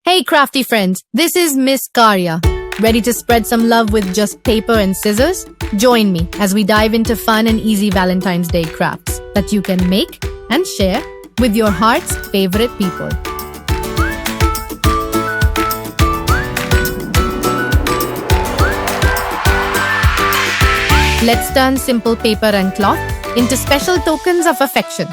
Hey crafty friends, this is Miss Karya. Ready to spread some love with just paper and scissors? Join me as we dive into fun and easy Valentine's Day crafts that you can make and share with your heart's favorite people. Let's turn simple paper and cloth into special tokens of affection.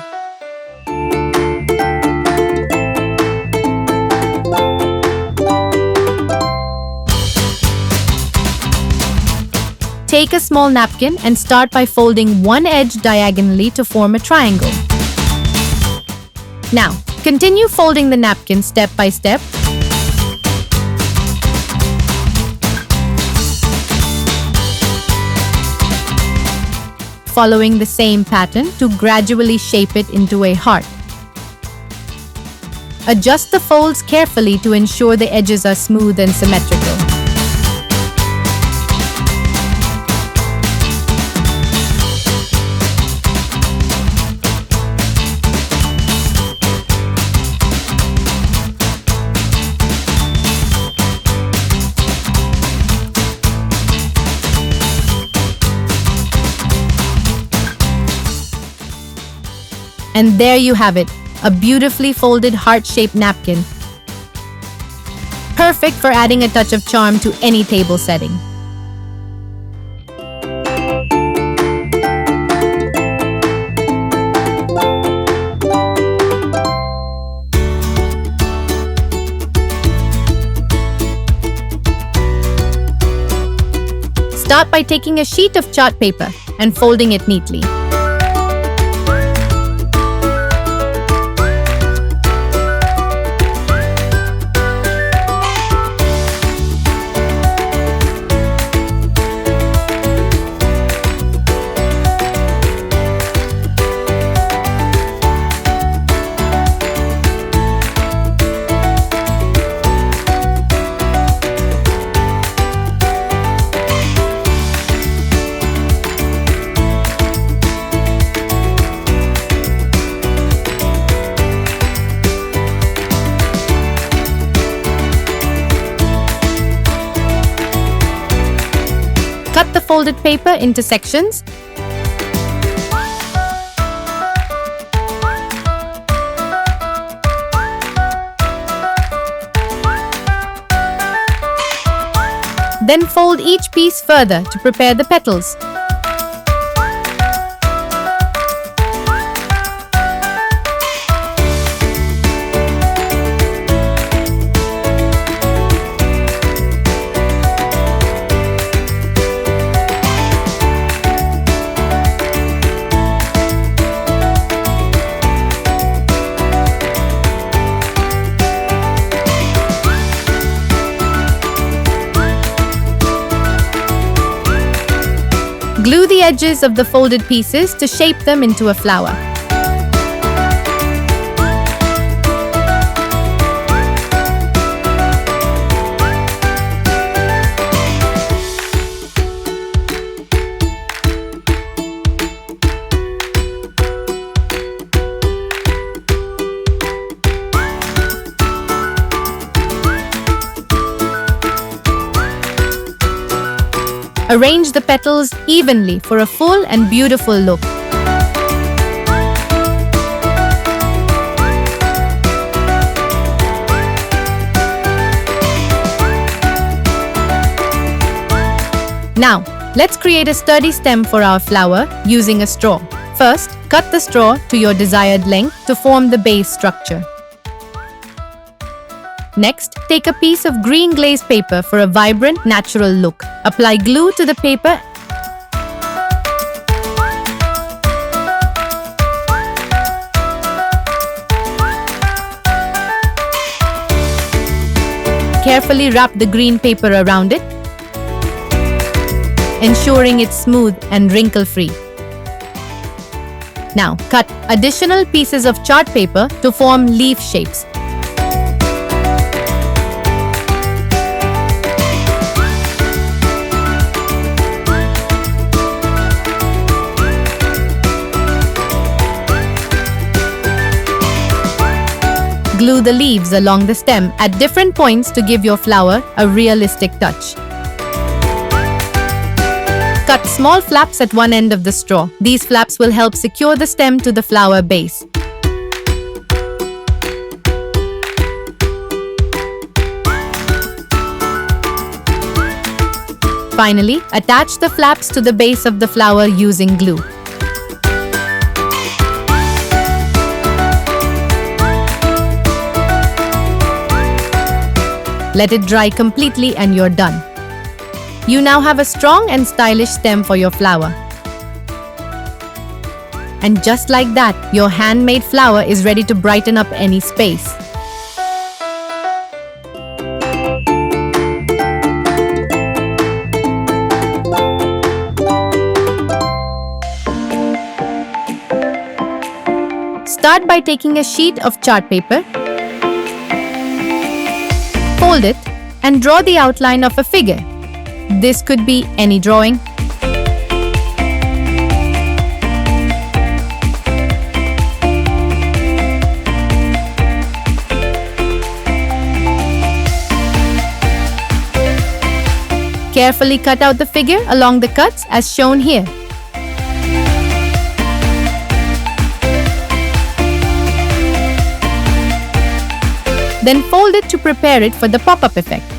Take a small napkin and start by folding one edge diagonally to form a triangle. Now, continue folding the napkin step by step. Following the same pattern to gradually shape it into a heart. Adjust the folds carefully to ensure the edges are smooth and symmetrical. And there you have it, a beautifully folded heart-shaped napkin. Perfect for adding a touch of charm to any table setting. Start by taking a sheet of chart paper and folding it neatly. Cut the folded paper into sections. Then fold each piece further to prepare the petals. Glue the edges of the folded pieces to shape them into a flower. Arrange the petals evenly for a full and beautiful look. Now, let's create a sturdy stem for our flower using a straw. First, cut the straw to your desired length to form the base structure. Next, take a piece of green glaze paper for a vibrant, natural look. Apply glue to the paper. Carefully wrap the green paper around it, ensuring it's smooth and wrinkle-free. Now, cut additional pieces of chart paper to form leaf shapes. Glue the leaves along the stem at different points to give your flower a realistic touch. Cut small flaps at one end of the straw. These flaps will help secure the stem to the flower base. Finally, attach the flaps to the base of the flower using glue. Let it dry completely and you're done. You now have a strong and stylish stem for your flower. And just like that, your handmade flower is ready to brighten up any space. Start by taking a sheet of chart paper, fold it, and draw the outline of a figure. This could be any drawing. Carefully cut out the figure along the cuts as shown here. Then fold it to prepare it for the pop-up effect.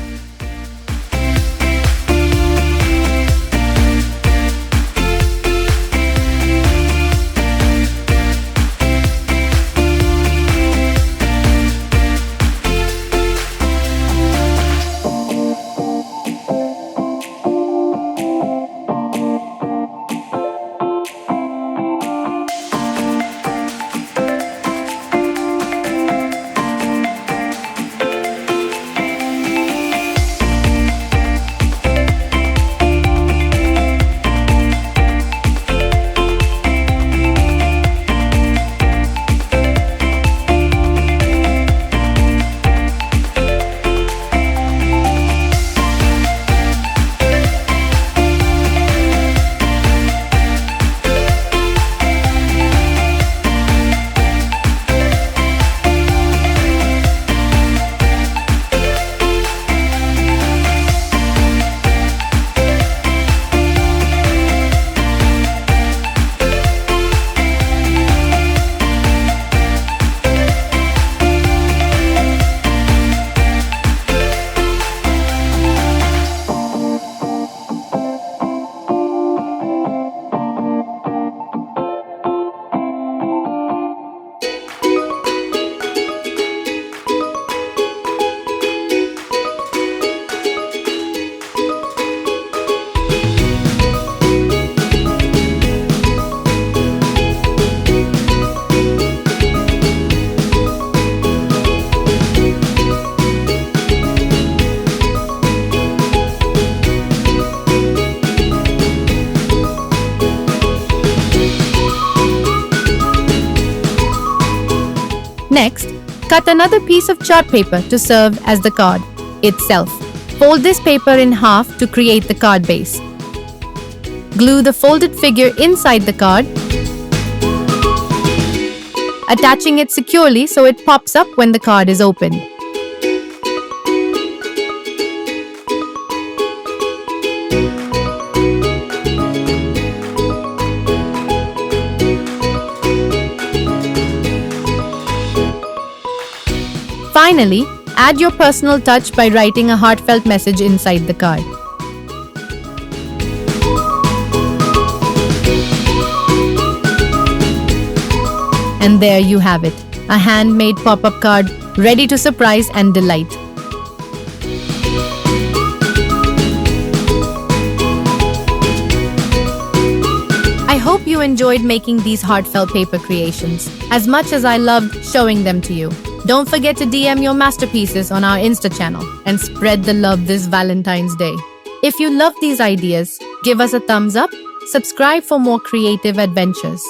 Next, cut another piece of chart paper to serve as the card itself. Fold this paper in half to create the card base. Glue the folded figure inside the card, attaching it securely so it pops up when the card is opened. Finally, add your personal touch by writing a heartfelt message inside the card. And there you have it, a handmade pop-up card ready to surprise and delight. I hope you enjoyed making these heartfelt paper creations as much as I loved showing them to you. Don't forget to DM your masterpieces on our Insta channel and spread the love this Valentine's Day. If you love these ideas, give us a thumbs up, subscribe for more creative adventures,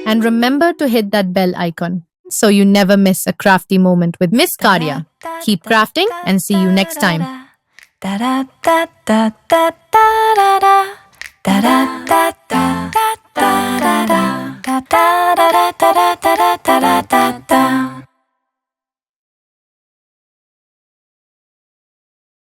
and remember to hit that bell icon so you never miss a crafty moment with Miss Karya. Keep crafting and see you next time.